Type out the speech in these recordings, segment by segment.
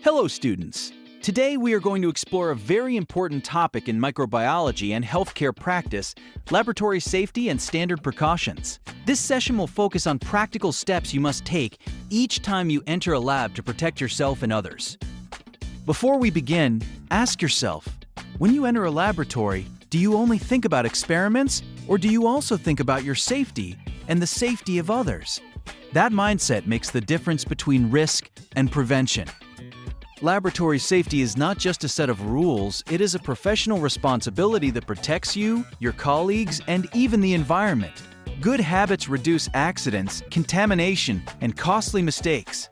Hello, students. Today we are going to explore a very important topic in microbiology and healthcare practice, laboratory safety and standard precautions. This session will focus on practical steps you must take each time you enter a lab to protect yourself and others. Before we begin, ask yourself, when you enter a laboratory, do you only think about experiments, or do you also think about your safety and the safety of others? That mindset makes the difference between risk and prevention. Laboratory safety is not just a set of rules, it is a professional responsibility that protects you, your colleagues, and even the environment. Good habits reduce accidents, contamination, and costly mistakes.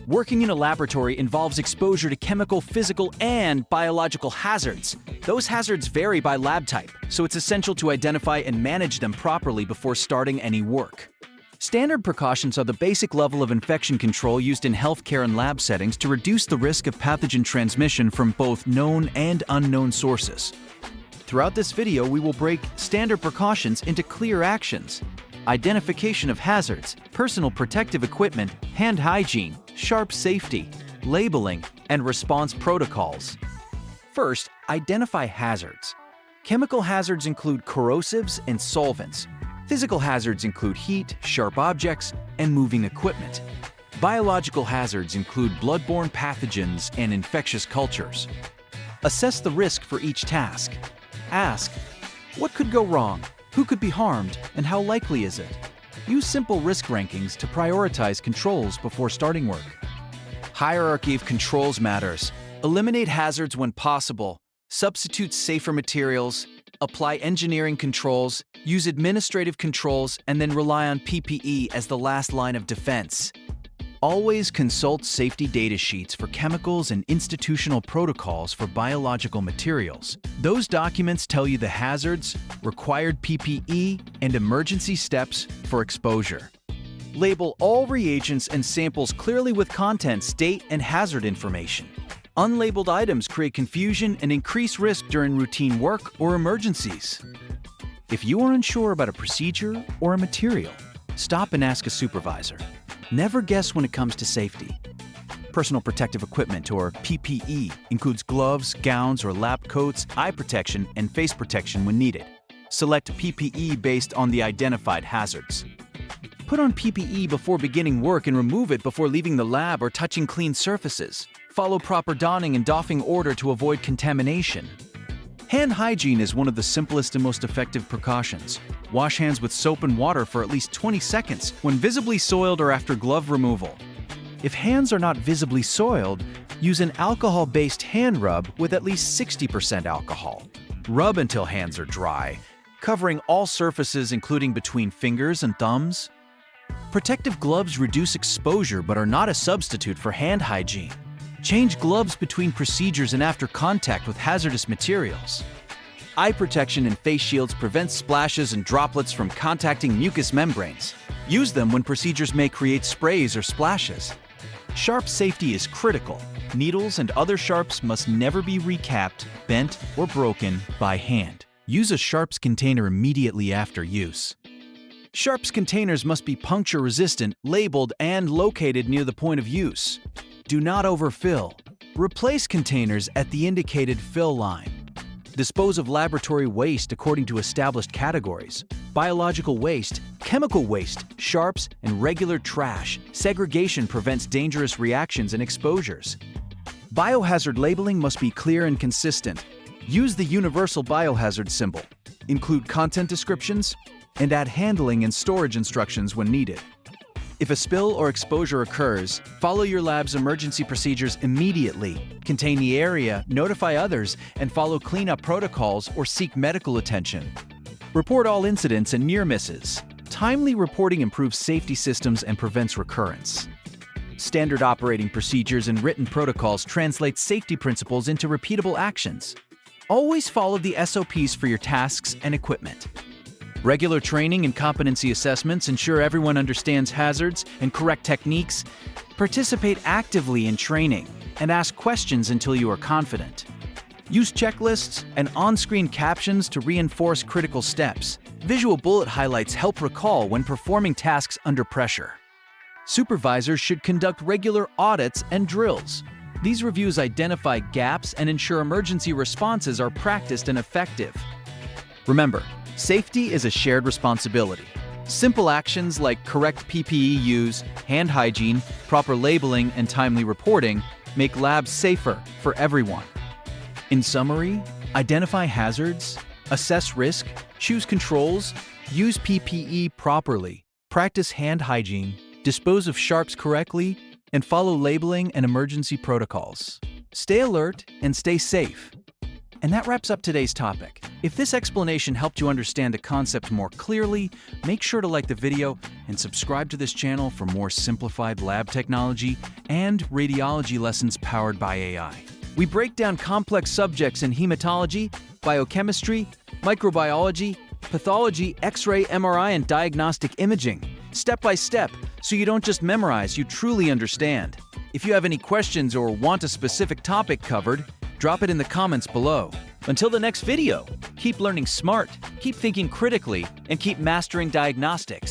Working in a laboratory involves exposure to chemical, physical, and biological hazards. Those hazards vary by lab type, so it's essential to identify and manage them properly before starting any work. Standard precautions are the basic level of infection control used in healthcare and lab settings to reduce the risk of pathogen transmission from both known and unknown sources. Throughout this video, we will break standard precautions into clear actions: identification of hazards, personal protective equipment, hand hygiene, sharp safety, labeling, and response protocols. First, identify hazards. Chemical hazards include corrosives and solvents. Physical hazards include heat, sharp objects, and moving equipment. Biological hazards include bloodborne pathogens and infectious cultures. Assess the risk for each task. Ask, what could go wrong? Who could be harmed? And how likely is it? Use simple risk rankings to prioritize controls before starting work. Hierarchy of controls matters. Eliminate hazards when possible. Substitute safer materials. Apply engineering controls, use administrative controls, and then rely on PPE as the last line of defense. Always consult safety data sheets for chemicals and institutional protocols for biological materials. Those documents tell you the hazards, required PPE, and emergency steps for exposure. Label all reagents and samples clearly with contents, date, and hazard information. Unlabeled items create confusion and increase risk during routine work or emergencies. If you are unsure about a procedure or a material, stop and ask a supervisor. Never guess when it comes to safety. Personal protective equipment, or PPE, includes gloves, gowns, or lab coats, eye protection, and face protection when needed. Select PPE based on the identified hazards. Put on PPE before beginning work and remove it before leaving the lab or touching clean surfaces. Follow proper donning and doffing order to avoid contamination. Hand hygiene is one of the simplest and most effective precautions. Wash hands with soap and water for at least 20 seconds when visibly soiled or after glove removal. If hands are not visibly soiled, use an alcohol-based hand rub with at least 60% alcohol. Rub until hands are dry, covering all surfaces including between fingers and thumbs. Protective gloves reduce exposure but are not a substitute for hand hygiene. Change gloves between procedures and after contact with hazardous materials. Eye protection and face shields prevent splashes and droplets from contacting mucous membranes. Use them when procedures may create sprays or splashes. Sharp safety is critical. Needles and other sharps must never be recapped, bent, or broken by hand. Use a sharps container immediately after use. Sharps containers must be puncture-resistant, labeled, and located near the point of use. Do not overfill. Replace containers at the indicated fill line. Dispose of laboratory waste according to established categories: biological waste, chemical waste, sharps, and regular trash. Segregation prevents dangerous reactions and exposures. Biohazard labeling must be clear and consistent. Use the universal biohazard symbol. Include content descriptions, and add handling and storage instructions when needed. If a spill or exposure occurs, follow your lab's emergency procedures immediately. Contain the area, notify others, and follow cleanup protocols or seek medical attention. Report all incidents and near misses. Timely reporting improves safety systems and prevents recurrence. Standard operating procedures and written protocols translate safety principles into repeatable actions. Always follow the SOPs for your tasks and equipment. Regular training and competency assessments ensure everyone understands hazards and correct techniques. Participate actively in training and ask questions until you are confident. Use checklists and on-screen captions to reinforce critical steps. Visual bullet highlights help recall when performing tasks under pressure. Supervisors should conduct regular audits and drills. These reviews identify gaps and ensure emergency responses are practiced and effective. Remember, safety is a shared responsibility. Simple actions like correct PPE use, hand hygiene, proper labeling, and timely reporting make labs safer for everyone. In summary, identify hazards, assess risk, choose controls, use PPE properly, practice hand hygiene, dispose of sharps correctly, and follow labeling and emergency protocols. Stay alert and stay safe. And that wraps up today's topic. If this explanation helped you understand a concept more clearly, make sure to like the video and subscribe to this channel for more simplified lab technology and radiology lessons powered by AI. We break down complex subjects in hematology, biochemistry, microbiology, pathology, X-ray, MRI, and diagnostic imaging, step by step, so you don't just memorize, you truly understand. If you have any questions or want a specific topic covered, drop it in the comments below. Until the next video, keep learning smart, keep thinking critically, and keep mastering diagnostics.